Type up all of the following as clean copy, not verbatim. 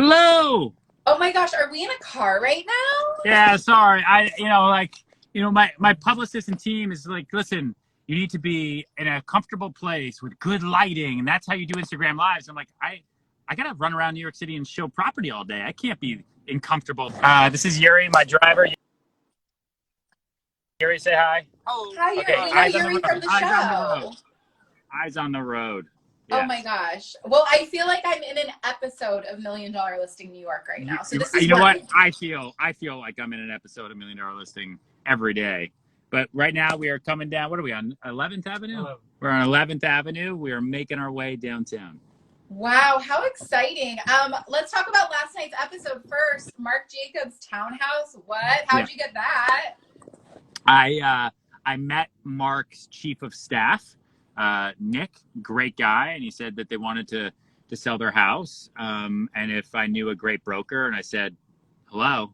Hello. Oh my gosh, are we in a car right now? Yeah, sorry. My publicist and team is like, listen, you need to be in a comfortable place with good lighting, and that's how you do Instagram lives. I'm like, I gotta run around New York City and show property all day. I can't be uncomfortable. This is Yuri, my driver. Yuri, say hi. Oh, hi, Yuri. Okay, We know Yuri from the show. Eyes on the road. Yes. Oh my gosh. Well, I feel like I'm in an episode of $1 Million Listing New York right now. So this is what I feel like I'm in an episode of $1 Million Listing every day. But right now we are coming down. What are we on? 11th Avenue? We're on 11th Avenue. We are making our way downtown. Wow, how exciting. Let's talk about last night's episode first. Marc Jacobs' townhouse. What? How'd you get that? I met Marc's chief of staff. Nick, great guy, and he said that they wanted to sell their house, and if I knew a great broker, and I said, hello,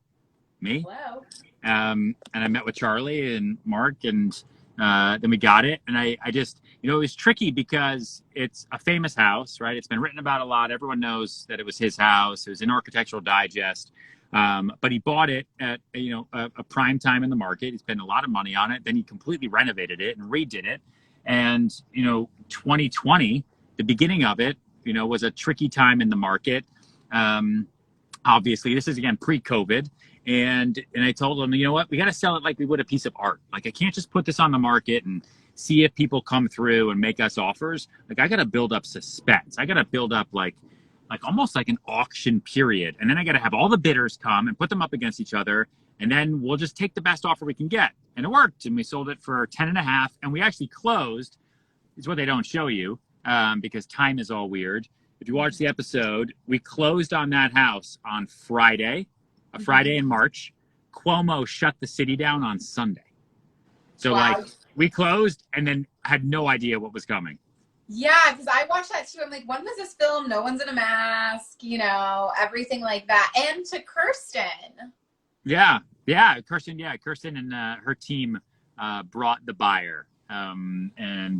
me? Hello. And I met with Charlie and Marc, and then we got it, and I just, it was tricky because it's a famous house, right? It's been written about a lot. Everyone knows that it was his house. It was in Architectural Digest. But he bought it at, a prime time in the market. He spent a lot of money on it. Then he completely renovated it and redid it. And, 2020, the beginning of it, was a tricky time in the market. Obviously, this is, again, pre-COVID. And I told him, you know what, we got to sell it like we would a piece of art. Like, I can't just put this on the market and see if people come through and make us offers. Like, I got to build up suspense. I got to build up like almost like an auction period. And then I got to have all the bidders come and put them up against each other. And then we'll just take the best offer we can get. And it worked. And we sold it for 10.5. And we actually closed. It's what they don't show you because time is all weird. If you watch the episode, we closed on that house on Friday, a Friday in March. Cuomo shut the city down on Sunday. So we closed and then had no idea what was coming. Yeah, because I watched that too. I'm like, when was this film? No one's in a mask, everything like that. And to Kirsten. Yeah, Kirsten and her team brought the buyer. And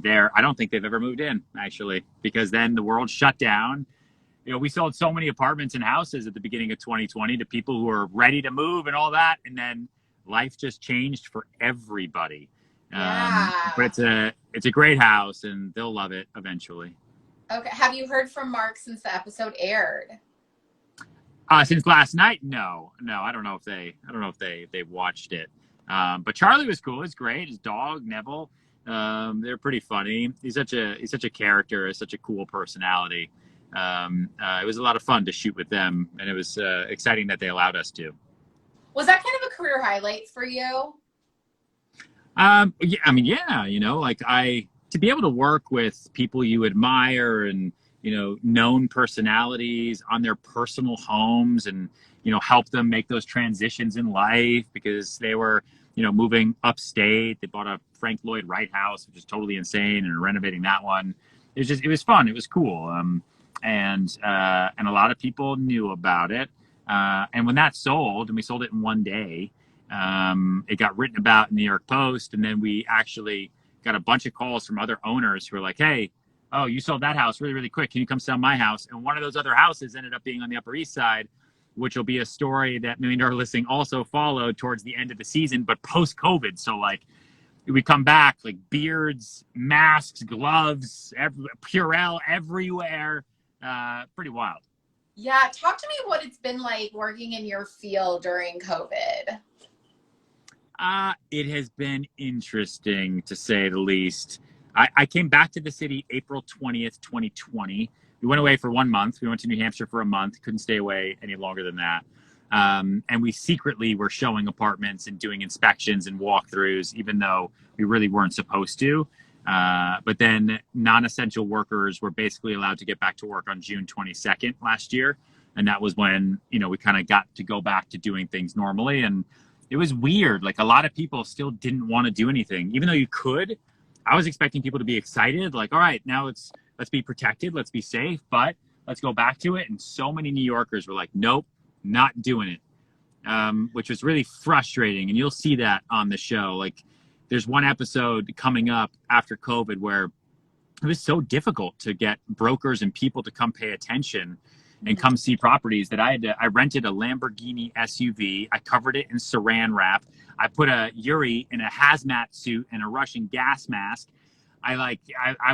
I don't think they've ever moved in, actually, because then the world shut down. We sold so many apartments and houses at the beginning of 2020 to people who were ready to move and all that. And then life just changed for everybody. Yeah. But it's a great house and they'll love it eventually. Okay. Have you heard from Marc since the episode aired? Since last night? No. I don't know if they watched it. But Charlie was cool. It's great. His dog, Neville, they're pretty funny. He's such a character, such a cool personality. It was a lot of fun to shoot with them, and it was exciting that they allowed us to. Was that kind of a career highlight for you? To be able to work with people you admire and, known personalities on their personal homes and, help them make those transitions in life because they were, moving upstate. They bought a Frank Lloyd Wright house, which is totally insane, and renovating that one. It was fun. It was cool. And a lot of people knew about it. And when that sold, and we sold it in one day, it got written about in the New York Post, and then we actually got a bunch of calls from other owners who were like, hey, oh, you sold that house really, really quick. Can you come sell my house? And one of those other houses ended up being on the Upper East Side, which will be a story that $1 Million Listing also followed towards the end of the season, but post-COVID. So, we come back, beards, masks, gloves, purell everywhere. Pretty wild. Yeah. Talk to me what it's been like working in your field during COVID. It has been interesting, to say the least. I came back to the city April 20th, 2020. We went away for 1 month. We went to New Hampshire for a month. Couldn't stay away any longer than that. And we secretly were showing apartments and doing inspections and walkthroughs, even though we really weren't supposed to. But then non-essential workers were basically allowed to get back to work on June 22nd last year. And that was when, we kind of got to go back to doing things normally. And it was weird. A lot of people still didn't want to do anything, even though you could. I was expecting people to be excited. All right, now let's be protected. Let's be safe, but let's go back to it. And so many New Yorkers were like, nope, not doing it, which was really frustrating. And you'll see that on the show. There's one episode coming up after COVID where it was so difficult to get brokers and people to come pay attention. and come see properties that I rented a Lamborghini SUV. I covered it in saran wrap. I put a yuri in a hazmat suit and a Russian gas mask. I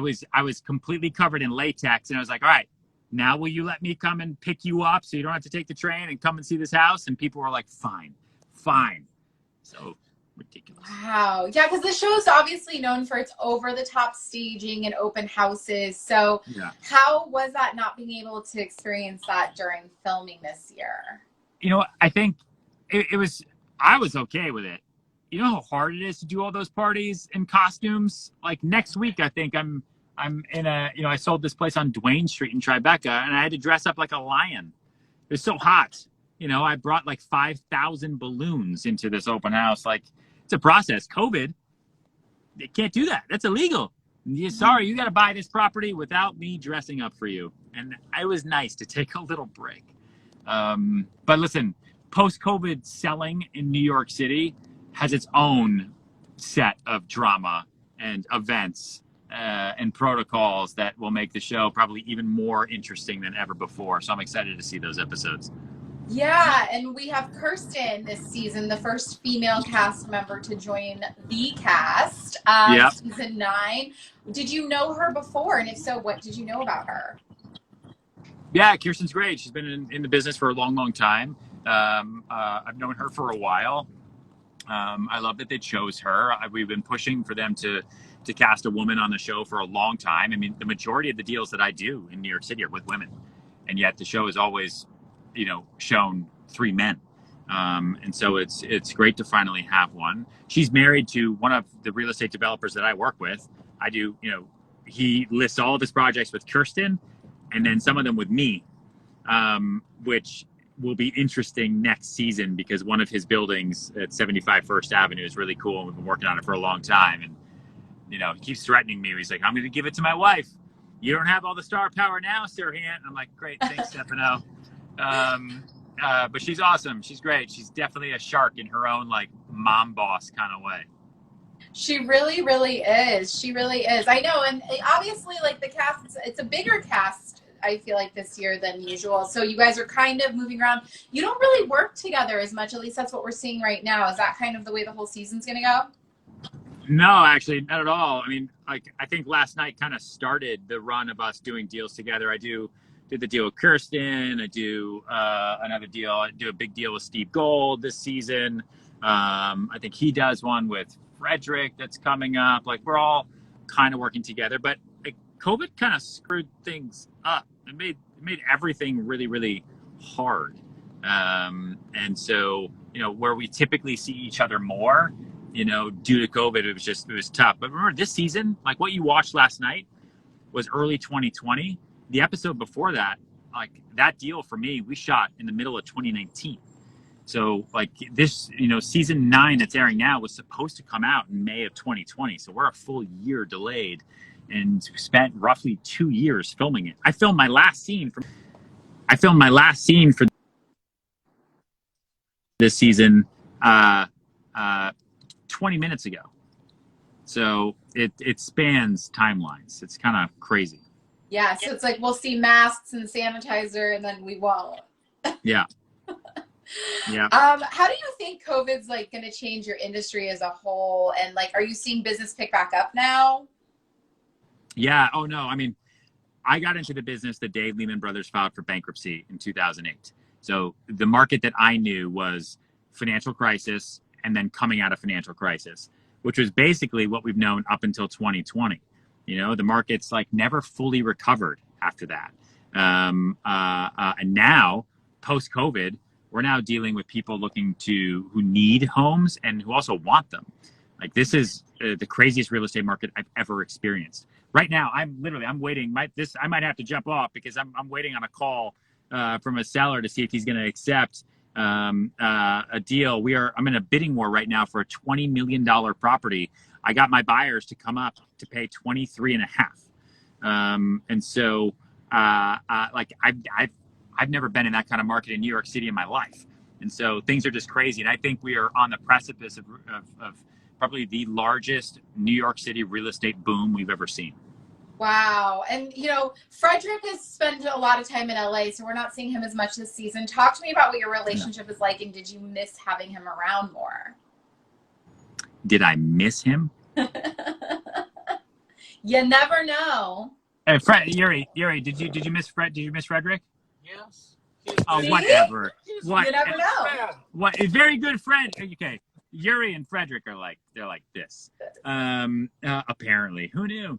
was completely covered in latex, and I was like, all right, now will you let me come and pick you up so you don't have to take the train and come and see this house? And people were like, fine. So ridiculous. Wow. Yeah, because the show is obviously known for its over-the-top staging and open houses. So Yeah. how was that not being able to experience that during filming this year? You know, I think I was okay with it. You know how hard it is to do all those parties and costumes? Like next week, I think I'm in I sold this place on Duane Street in Tribeca, and I had to dress up like a lion. It was so hot. I brought like 5,000 balloons into this open house. Like, it's a process. COVID, they can't do that. That's illegal. Sorry, you got to buy this property without me dressing up for you. And it was nice to take a little break. But listen, post-COVID selling in New York City has its own set of drama and events and protocols that will make the show probably even more interesting than ever before. So I'm excited to see those episodes. Yeah, and we have Kirsten this season, the first female cast member to join the cast, Yep. season 9. Did you know her before? And if so, what did you know about her? Yeah, Kirsten's great. She's been in the business for a long, long time. I've known her for a while. I love that they chose her. We've been pushing for them to cast a woman on the show for a long time. I mean, the majority of the deals that I do in New York City are with women, and yet the show is always, shown 3 men. And so it's great to finally have one. She's married to one of the real estate developers that I work with. He lists all of his projects with Kirsten, and then some of them with me, which will be interesting next season because one of his buildings at 75 First Avenue is really cool, and we've been working on it for a long time. And he keeps threatening me. He's like, I'm going to give it to my wife. You don't have all the star power now, Serhant. I'm like, great, thanks, Stefano. But she's awesome. She's great. She's definitely a shark in her own like mom boss kind of way. She really, really is. She really is. I know. And obviously, like the cast, it's a bigger cast, I feel like, this year than usual. So you guys are kind of moving around. You don't really work together as much. At least that's what we're seeing right now. Is that kind of the way the whole season's going to go? No, actually, not at all. I mean, I think last night kind of started the run of us doing deals together. I did the deal with Kirsten. I do another deal. I do a big deal with Steve Gold this season. I think he does one with Frederick that's coming up. Like, we're all kind of working together, but like, COVID kind of screwed things up. It made everything really, really hard. And so, where we typically see each other more, due to COVID, it was tough. But remember, this season, like what you watched last night was early 2020. The episode before that, like that deal for me, we shot in the middle of 2019. So like this, season 9 that's airing now was supposed to come out in May of 2020. So we're a full year delayed and spent roughly 2 years filming it. I filmed my last scene for this season 20 minutes ago. So it spans timelines. It's kind of crazy. Yeah, so it's like we'll see masks and sanitizer, and then we won't. Yeah. Yeah. How do you think COVID's like going to change your industry as a whole? And like, are you seeing business pick back up now? Yeah. Oh no. I mean, I got into the business the day Lehman Brothers filed for bankruptcy in 2008. So the market that I knew was financial crisis and then coming out of financial crisis, which was basically what we've known up until 2020. The market's like never fully recovered after that. And now, post-COVID, we're now dealing with people who need homes and who also want them. Like, this is the craziest real estate market I've ever experienced. Right now, I'm waiting. I might have to jump off because I'm waiting on a call from a seller to see if he's going to accept a deal. I'm in a bidding war right now for a $20 million property. I got my buyers to come up to pay 23.5. And so, like I've never been in that kind of market in New York City in my life. And so things are just crazy. And I think we are on the precipice of probably the largest New York City real estate boom we've ever seen. Wow. And, Frederick has spent a lot of time in LA, so we're not seeing him as much this season. Talk to me about what your relationship is like, and did you miss having him around more? Did I miss him? You never know. Hey, Yuri, did you miss Fred? Did you miss Frederick? Yes. Oh, whatever. What? You never know. What? A very good friend. Okay, Yuri and Frederick are they're like this. Apparently, who knew?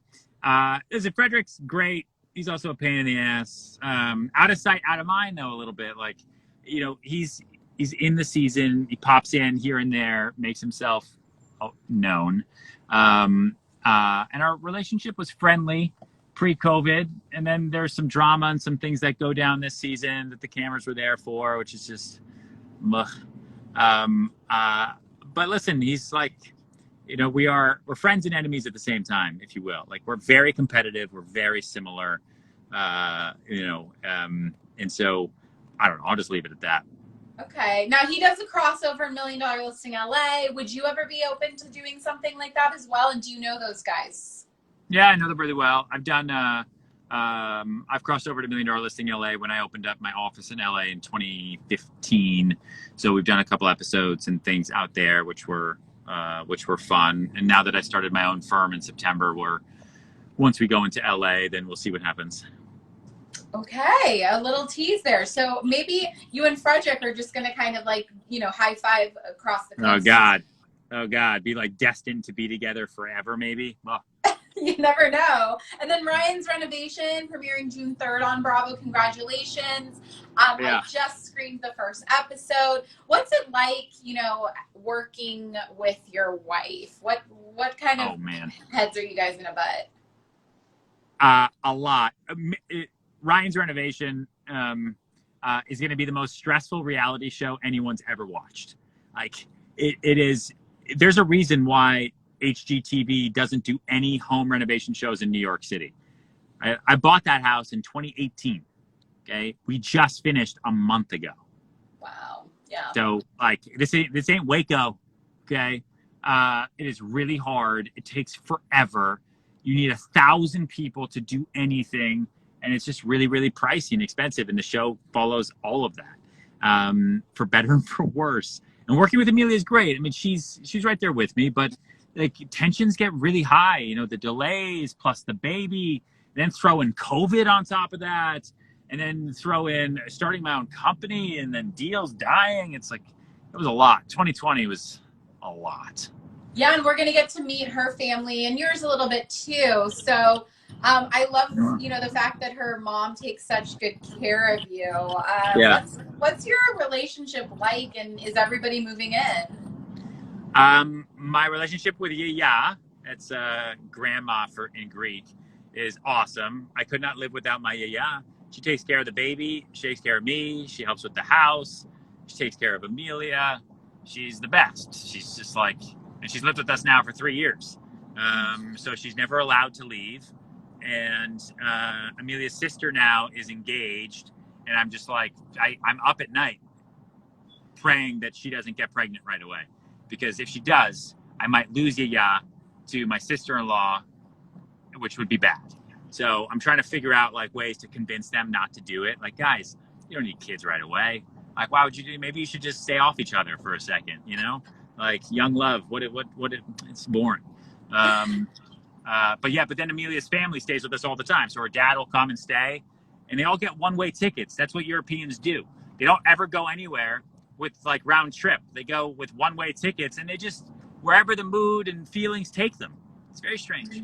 Listen, Frederick's great. He's also a pain in the ass. Out of sight, out of mind, though, a little bit. Like, he's in the season. He pops in here and there, makes himself known. And our relationship was friendly pre-COVID, and then there's some drama and some things that go down this season that the cameras were there for, which is just, but listen, he's like, we're friends and enemies at the same time, if you will. Like, we're very competitive, we're very similar, and so I don't know. I'll just leave it at that. Okay. Now, he does a crossover in $1 Million Listing LA. Would you ever be open to doing something like that as well? And do you know those guys? Yeah, I know them really well. I've done, I've crossed over to $1 Million Listing LA when I opened up my office in LA in 2015. So we've done a couple episodes and things out there, which were fun. And now that I started my own firm in September, once we go into LA, then we'll see what happens. Okay, a little tease there. So maybe you and Frederick are just going to kind of high five across the coast. Oh God, be like destined to be together forever, maybe. Oh. You never know. And then Ryan's Renovation premiering June 3rd on Bravo. Congratulations. Yeah. I just screened the first episode. What's it like, working with your wife? What kind of heads are you guys in a butt? A lot. Ryan's Renovation is going to be the most stressful reality show anyone's ever watched. Like, it is. There's a reason why HGTV doesn't do any home renovation shows in New York City. I bought that house in 2018. Okay, we just finished a month ago. Wow. Yeah. So like, this ain't Waco. Okay, it is really hard. It takes forever. You need 1,000 people to do anything, and it's just really, really pricey and expensive. And the show follows all of that, for better and for worse. And working with Emilia is great. I mean, she's right there with me, but like, tensions get really high. The delays plus the baby, then throw in COVID on top of that, and then throw in starting my own company and then deals dying. It's like, it was a lot. 2020 was a lot. Yeah, and we're going to get to meet her family and yours a little bit too. So I love, the fact that her mom takes such good care of you. Yeah. What's your relationship like, and is everybody moving in? My relationship with Yaya, that's grandma in Greek, is awesome. I could not live without my Yaya. She takes care of the baby. She takes care of me. She helps with the house. She takes care of Emilia. She's the best. She's just like, and she's lived with us now for 3 years. So she's never allowed to leave. And Emilia's sister now is engaged. And I'm just like, I'm up at night praying that she doesn't get pregnant right away. Because if she does, I might lose Yaya to my sister-in-law, which would be bad. So I'm trying to figure out like ways to convince them not to do it. Like, guys, you don't need kids right away. Like, why would you do? Maybe you should just stay off each other for a second. Like young love. It's boring. But then Emilia's family stays with us all the time. So her dad will come and stay, and they all get one-way tickets. That's what Europeans do. They don't ever go anywhere with like round trip. They go with one-way tickets, and they just, wherever the mood and feelings take them. It's very strange.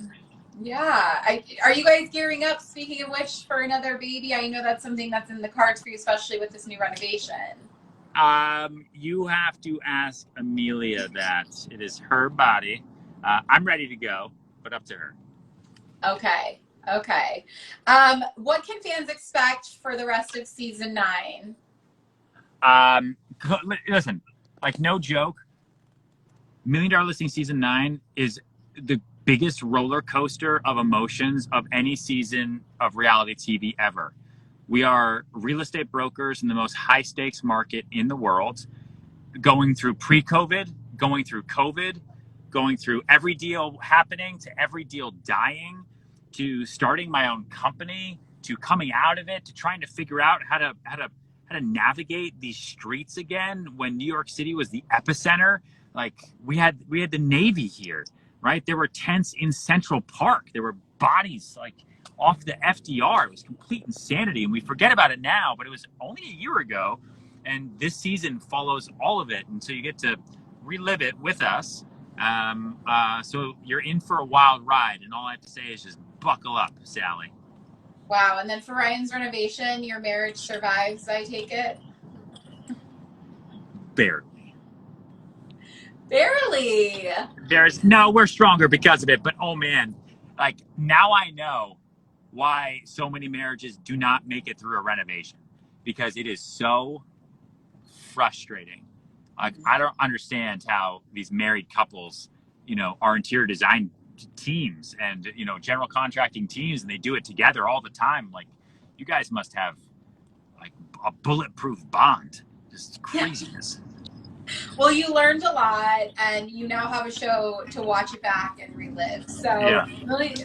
Yeah. Are you guys gearing up, speaking of which, for another baby? I know that's something that's in the cards for you, especially with this new renovation. You have to ask Emilia that. It is her body. I'm ready to go, but up to her. Okay. What can fans expect for the rest of season 9? Listen, like, no joke, $1 Million Listing season 9 is the biggest roller coaster of emotions of any season of reality TV ever. We are real estate brokers in the most high stakes market in the world, going through pre-COVID, going through COVID, going through every deal happening to every deal dying, to starting my own company, to coming out of it, to trying to figure out how to navigate these streets again when New York City was the epicenter. Like we had the Navy here, right? There were tents in Central Park. There were bodies like off the FDR. It was complete insanity, and we forget about it now, but it was only a year ago, and this season follows all of it, and so you get to relive it with us. So you're in for a wild ride, and all I have to say is just buckle up, Sally. Wow. And then for Ryan's renovation, your marriage survives, I take it? Barely. Barely. We're stronger because of it, but oh man, like now I know why so many marriages do not make it through a renovation, because it is so frustrating. Like I don't understand how these married couples, are interior design teams and general contracting teams, and they do it together all the time. Like you guys must have like a bulletproof bond. Just craziness. Well, you learned a lot, and you now have a show to watch it back and relive. So, Yeah.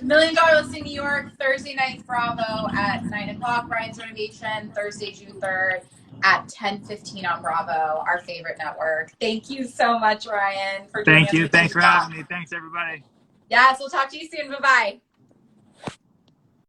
Million Dollar Listing New York, Thursday night, Bravo at 9 o'clock. Ryan's Renovation, Thursday, June 3rd at 10:15 on Bravo, our favorite network. Thank you so much, Ryan, for joining us. Thank you. Thanks for having me. Thanks, everybody. Yes, we'll talk to you soon. Bye-bye.